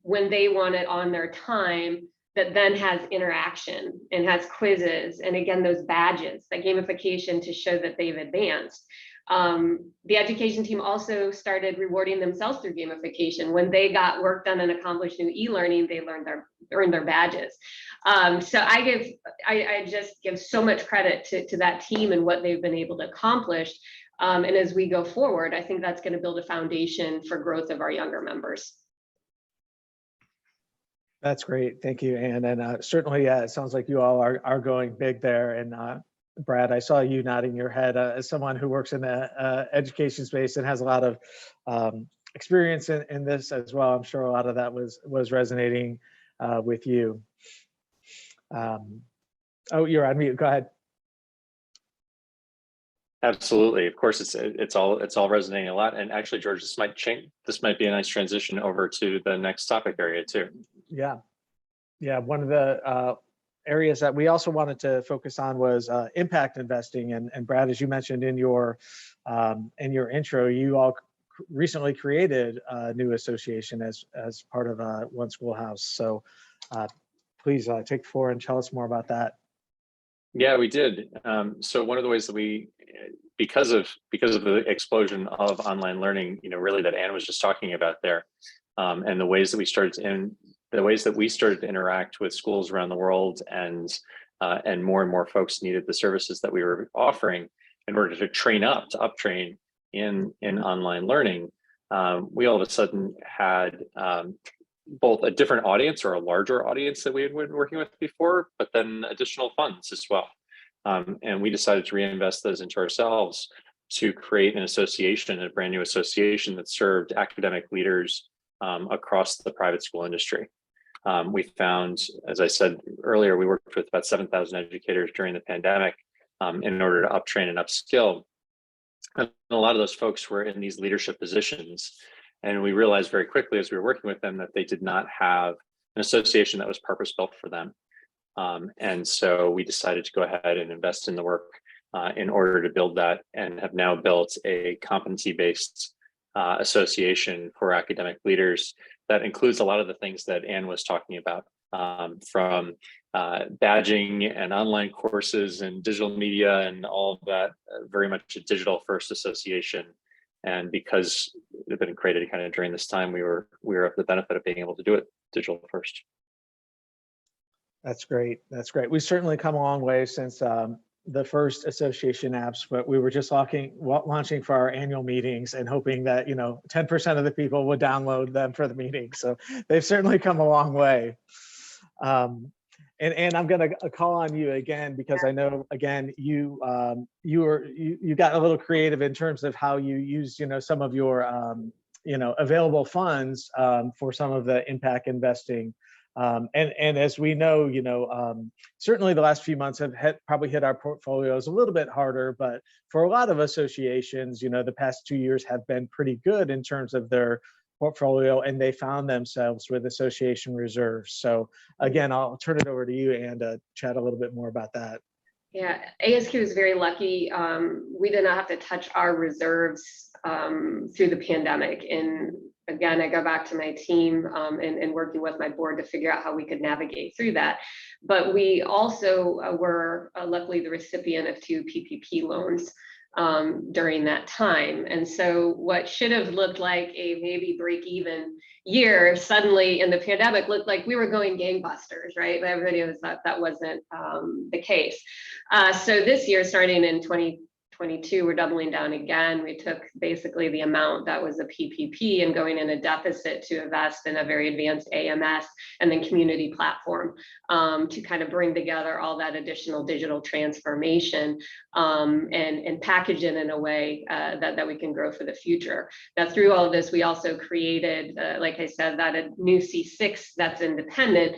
when they want it on their time that then has interaction and has quizzes, and again, those badges, that gamification to show that they've advanced. The education team also started rewarding themselves through gamification. When they got work done and accomplished new e-learning, they earned their badges. So I just give so much credit to that team and what they've been able to accomplish. And as we go forward, I think that's going to build a foundation for growth of our younger members. That's great. Thank you, Anne. And certainly, it sounds like you all are going big there. And Brad, I saw you nodding your head as someone who works in the education space and has a lot of experience in this as well. I'm sure a lot of that was resonating with you. Oh, you're on mute. Go ahead. Absolutely. Of course, it's all resonating a lot. And actually, George, this might be a nice transition over to the next topic area too. Yeah. One of the areas that we also wanted to focus on was impact investing. And Brad, as you mentioned in your intro, you all recently created a new association as part of One Schoolhouse. So please take the floor and tell us more about that. Yeah, we did. So one of the ways that we, because of the explosion of online learning, really that Anne was just talking about there, and the ways that we started to interact with schools around the world, and more and more folks needed the services that we were offering in order to uptrain in online learning. We all of a sudden had both a different audience, or a larger audience that we had been working with before, but then additional funds as well. And we decided to reinvest those into ourselves to create an association, a brand new association that served academic leaders across the private school industry. We found, as I said earlier, we worked with about 7,000 educators during the pandemic in order to uptrain and upskill. And a lot of those folks were in these leadership positions. And we realized very quickly as we were working with them that they did not have an association that was purpose-built for them. And so we decided to go ahead and invest in the work in order to build that, and have now built a competency-based association for academic leaders that includes a lot of the things that Anne was talking about, from badging and online courses and digital media and all of that, very much a digital first association. And because it had been created kind of during this time, we were of the benefit of being able to do it digital first. That's great. That's great. We've certainly come a long way since the first association apps, but we were just launching for our annual meetings and hoping that, 10% of the people would download them for the meeting. So they've certainly come a long way. And I'm going to call on you again, because I know, again, you got a little creative in terms of how you used, some of your, available funds for some of the impact investing. And as we know, certainly the last few months have probably hit our portfolios a little bit harder, but for a lot of associations, the past 2 years have been pretty good in terms of their portfolio, and they found themselves with association reserves. So again, I'll turn it over to you and chat a little bit more about that. Yeah, ASQ is very lucky. We did not have to touch our reserves through the pandemic. And again, I go back to my team and working with my board to figure out how we could navigate through that. But we also were luckily the recipient of 2 PPP loans during that time. And so what should have looked like a maybe break even year suddenly in the pandemic looked like we were going gangbusters, right? But everybody was that wasn't the case. So this year, starting in 2022, we're doubling down again. We took basically the amount that was a PPP and going in a deficit to invest in a very advanced AMS and then community platform to kind of bring together all that additional digital transformation and package it in a way that we can grow for the future. Now, through all of this, we also created, like I said, that a new C6 that's independent.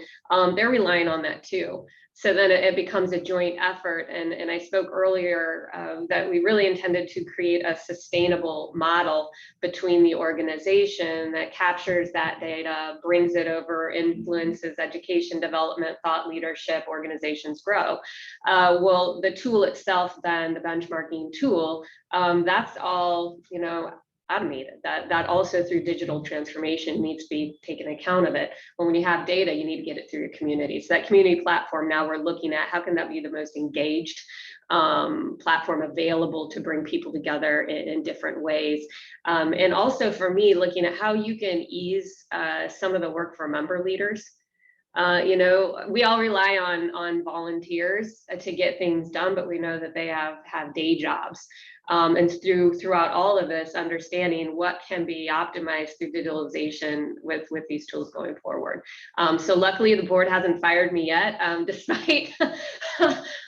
They're relying on that too. So then it becomes a joint effort. And I spoke earlier that we really intended to create a sustainable model between the organization that captures that data, brings it over, influences education, development, thought leadership, organizations grow. Well, the tool itself, then the benchmarking tool, that's all, automated. That also through digital transformation needs to be taken account of it. But when you have data, you need to get it through your community. So that community platform, now we're looking at how can that be the most engaged platform available to bring people together in different ways. And also for me, looking at how you can ease some of the work for member leaders. We all rely on volunteers to get things done, but we know that they have day jobs. And throughout all of this, understanding what can be optimized through digitalization with these tools going forward. So luckily the board hasn't fired me yet, despite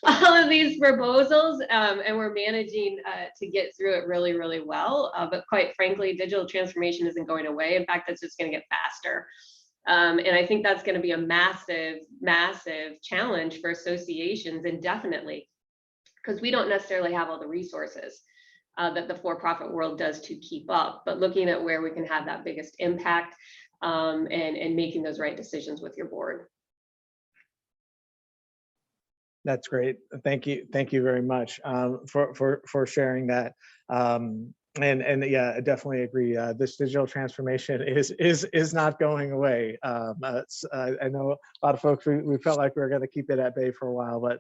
all of these proposals, and we're managing to get through it really, really well. But quite frankly, digital transformation isn't going away. In fact, it's just going to get faster. And I think that's going to be a massive, massive challenge for associations indefinitely, because we don't necessarily have all the resources that the for-profit world does to keep up, but looking at where we can have that biggest impact and making those right decisions with your board. That's great. Thank you. Thank you very much for sharing that. And yeah, I definitely agree. This digital transformation is not going away. I know a lot of folks, we felt like we were going to keep it at bay for a while, but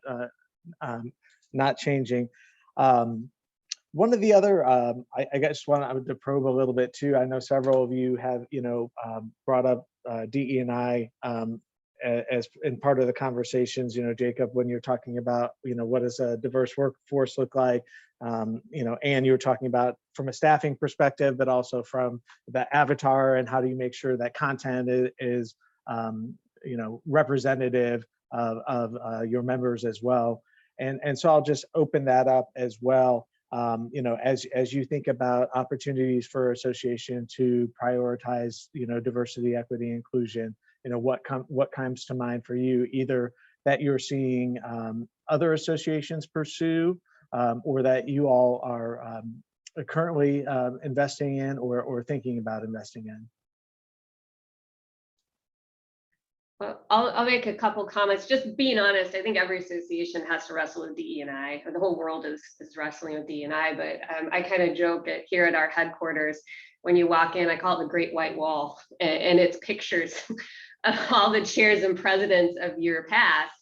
not changing. One of the other, I guess wanted to probe a little bit too. I know several of you have, brought up DE&I as in part of the conversations, Jacob, when you're talking about, what does a diverse workforce look like? Anne, you were talking about from a staffing perspective, but also from the avatar and how do you make sure that content is representative of your members as well. And so I'll just open that up as well. as you think about opportunities for association to prioritize, diversity, equity, inclusion, what comes to mind for you, either that you're seeing other associations pursue, or that you all are currently investing in or thinking about investing in? Well, I'll make a couple comments. Just being honest, I think every association has to wrestle with DE&I. The whole world is wrestling with DE&I, but I kind of joke here at our headquarters, when you walk in, I call it the Great White Wall, and it's pictures of all the chairs and presidents of your past.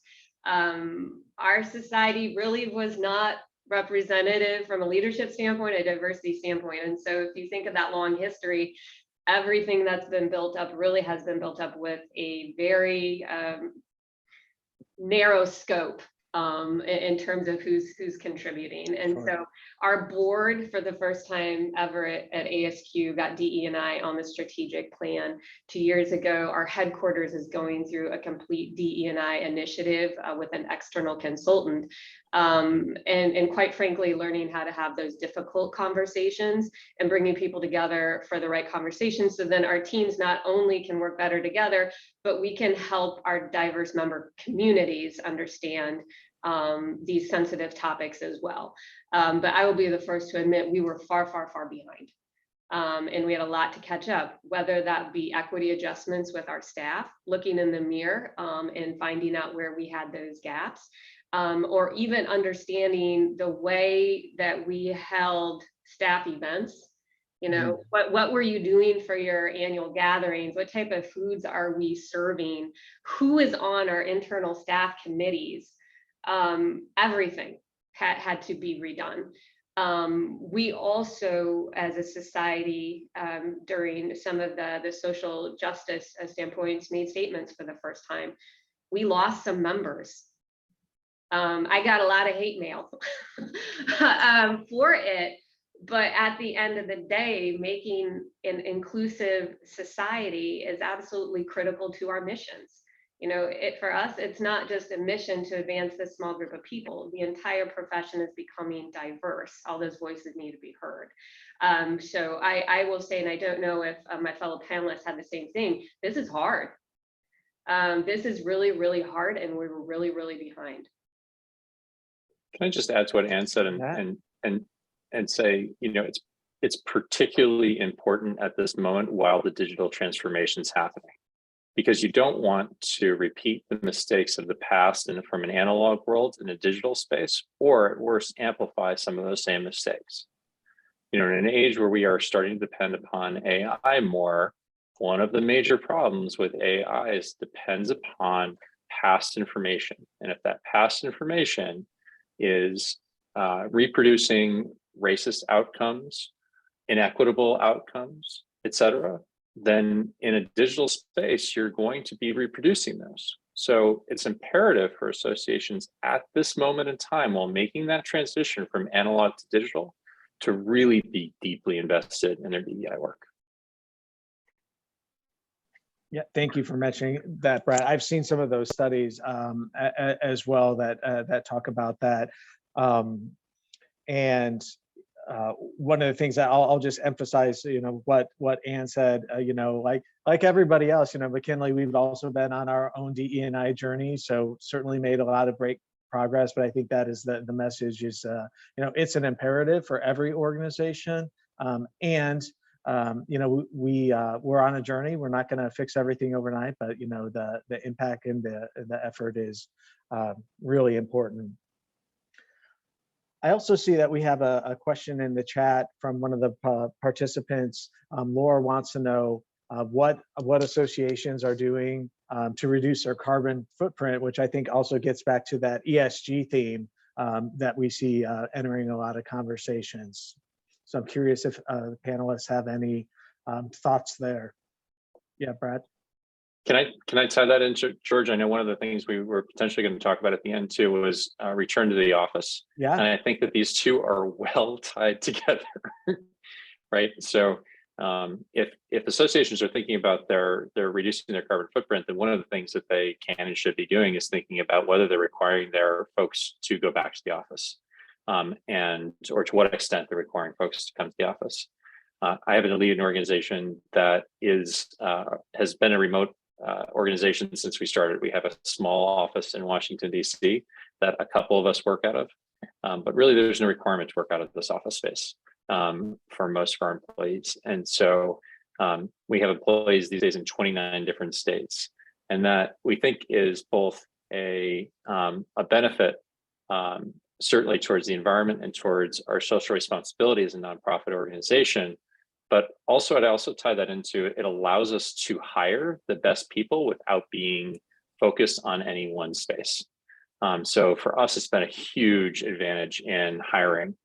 Our society really was not representative from a leadership standpoint, a diversity standpoint. And so if you think of that long history, everything that's been built up really has been built up with a very narrow scope in terms of who's contributing. And Sure. So our board, for the first time ever at ASQ, got DE&I on the strategic plan 2 years ago. Our headquarters is going through a complete DE&I initiative with an external consultant. And quite frankly, learning how to have those difficult conversations and bringing people together for the right conversations. So then our teams not only can work better together, but we can help our diverse member communities understand these sensitive topics as well. But I will be the first to admit we were far, far, far behind. And we had a lot to catch up, whether that be equity adjustments with our staff, looking in the mirror and finding out where we had those gaps, or even understanding the way that we held staff events. What were you doing for your annual gatherings? What type of foods are we serving? Who is on our internal staff committees? Everything had to be redone. We also, as a society, during some of the social justice standpoints, made statements for the first time. We lost some members. I got a lot of hate mail for it. But at the end of the day, making an inclusive society is absolutely critical to our missions. For us, it's not just a mission to advance this small group of people. The entire profession is becoming diverse. All those voices need to be heard. So I will say, and I don't know if my fellow panelists have the same thing, this is hard. This is really, really hard, and we're really, really behind. Can I just add to what Ann said and say, it's particularly important at this moment while the digital transformation is happening, because you don't want to repeat the mistakes of the past and from an analog world in a digital space, or at worst, amplify some of those same mistakes. In an age where we are starting to depend upon AI more, one of the major problems with AI is depends upon past information. And if that past information is reproducing racist outcomes, inequitable outcomes, et cetera, then in a digital space, you're going to be reproducing those. So it's imperative for associations at this moment in time, while making that transition from analog to digital, to really be deeply invested in their DEI work. Yeah, thank you for mentioning that, Brad. I've seen some of those studies as well that talk about that. And one of the things that I'll just emphasize, what Ann said, like everybody else, McKinley, we've also been on our own DE&I journey, so certainly made a lot of great progress. But I think that is the message is, it's an imperative for every organization, and we're on a journey. We're not going to fix everything overnight, but the impact and the effort is really important. I also see that we have a question in the chat from one of the participants. Laura wants to know what associations are doing to reduce their carbon footprint, which I think also gets back to that ESG theme that we see entering a lot of conversations. So I'm curious if the panelists have any thoughts there. Yeah, Brad. Can I tie that into, George? I know one of the things we were potentially going to talk about at the end too was return to the office. Yeah. And I think that these two are well tied together, right? So if associations are thinking about they're reducing their carbon footprint, then one of the things that they can and should be doing is thinking about whether they're requiring their folks to go back to the office. or to what extent they're requiring folks to come to the office. I happen to lead an organization that has been a remote organization since we started. We have a small office in Washington, D.C. that a couple of us work out of, but really there's no requirement to work out of this office space for most of our employees. And so we have employees these days in 29 different states. And that we think is both a benefit, certainly towards the environment and towards our social responsibility as a nonprofit organization. But also, I'd also tie that into it allows us to hire the best people without being focused on any one space. So for us, it's been a huge advantage in hiring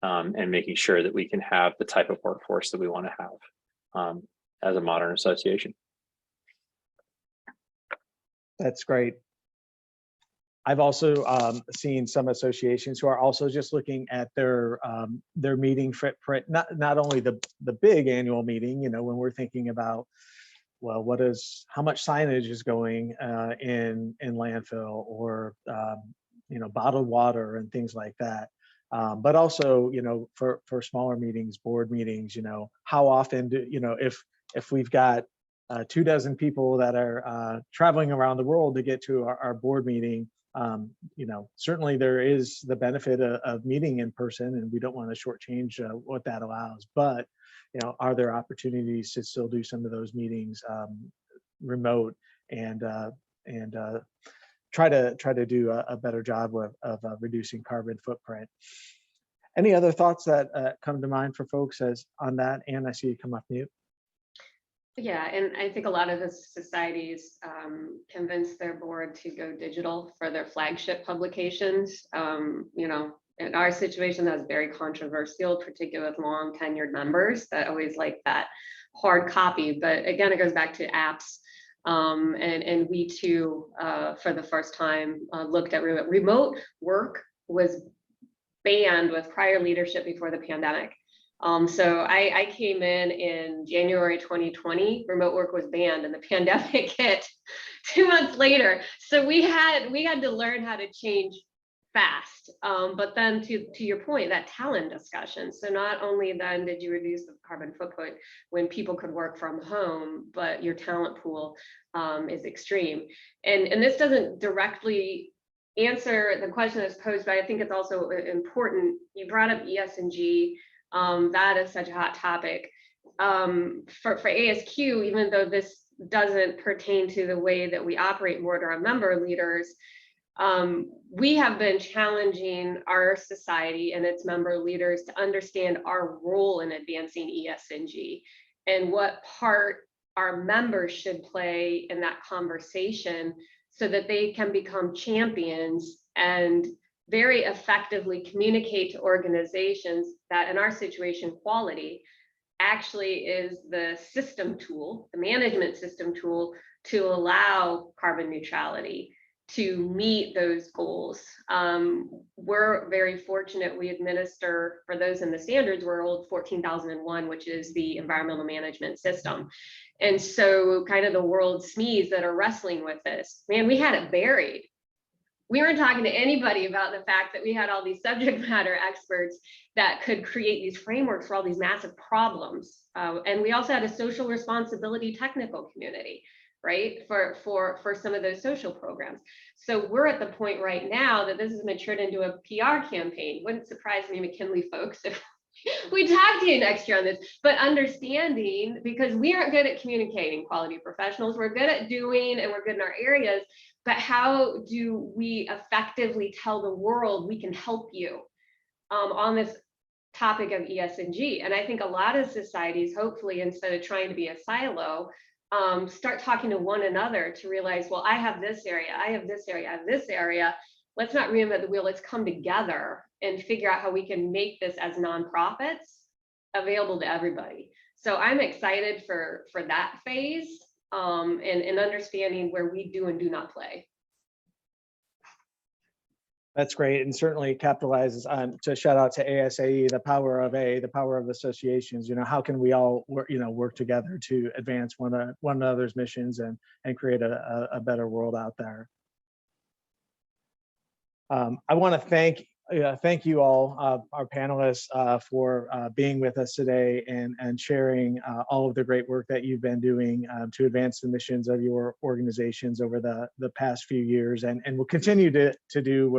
and making sure that we can have the type of workforce that we want to have as a modern association. That's great. I've also seen some associations who are also just looking at their meeting footprint, not only the big annual meeting, you know, when we're thinking about, well, how much signage is going in landfill, or you know, bottled water and things like that. But also, you know, for smaller meetings, board meetings, you know, how often do, you know, if we've got 24 people that are traveling around the world to get to our board meeting, you know, certainly there is the benefit of meeting in person, and we don't want to shortchange what that allows. But, you know, are there opportunities to still do some of those meetings remote and try to do a better job of reducing carbon footprint? Any other thoughts that come to mind for folks on that? Anne, I see you come off mute. Yeah, and I think a lot of the societies convince their board to go digital for their flagship publications. You know, in our situation, that's very controversial, particularly with long tenured members that always like that hard copy. But again, it goes back to apps. And we too, for the first time, looked at remote work was banned with prior leadership before the pandemic. So I came in January 2020, remote work was banned, and the pandemic hit 2 months later. So we had to learn how to change fast. But then to your point, that talent discussion. So not only then did you reduce the carbon footprint when people could work from home, but your talent pool is extreme. And this doesn't directly answer the question that's posed, but I think it's also important. You brought up ESG. That is such a hot topic. For ASQ, even though this doesn't pertain to the way that we operate more to our member leaders, we have been challenging our society and its member leaders to understand our role in advancing ESG and what part our members should play in that conversation so that they can become champions and very effectively communicate to organizations that in our situation, quality actually is the system tool, the management system tool to allow carbon neutrality, to meet those goals. We're very fortunate. We administer, for those in the standards, we're old 14,001, which is the environmental management system. And so kind of the world SMEs that are wrestling with this, man, we had it buried. We weren't talking to anybody about the fact that we had all these subject matter experts that could create these frameworks for all these massive problems. And we also had a social responsibility technical community, right, for some of those social programs. So we're at the point right now that this has matured into a PR campaign. Wouldn't surprise me, McKinley folks, if we talk to you next year on this, but understanding, because we aren't good at communicating, quality professionals, we're good at doing, and we're good in our areas, but how do we effectively tell the world we can help you on this topic of ESG? And I think a lot of societies, hopefully, instead of trying to be a silo, start talking to one another to realize, well, I have this area, I have this area, I have this area. Let's not reinvent the wheel. Let's come together and figure out how we can make this as nonprofits available to everybody. So I'm excited for that phase and understanding where we do and do not play. That's great, and certainly capitalizes on, to shout out to ASAE, the power of associations. You know, how can we all work together to advance one another's missions and create a better world out there. I want to thank Yeah, thank you all, our panelists, for being with us today and sharing all of the great work that you've been doing to advance the missions of your organizations over the past few years, and will continue to do.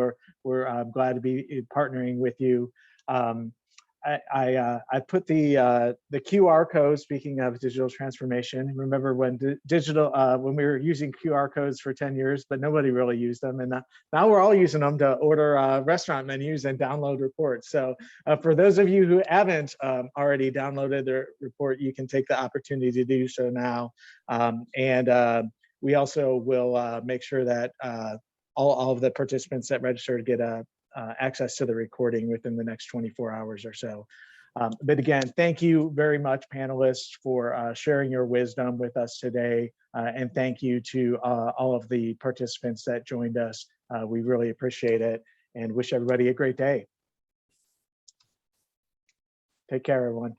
We're glad to be partnering with you. I put the QR code. Speaking of digital transformation, remember when when we were using QR codes for 10 years, but nobody really used them, and now we're all using them to order restaurant menus and download reports. So for those of you who haven't already downloaded the report, you can take the opportunity to do so now, and we also will make sure that all of the participants that register get access to the recording within the next 24 hours or so. But again, thank you very much, panelists, for sharing your wisdom with us today. And thank you to all of the participants that joined us. We really appreciate it and wish everybody a great day. Take care, everyone.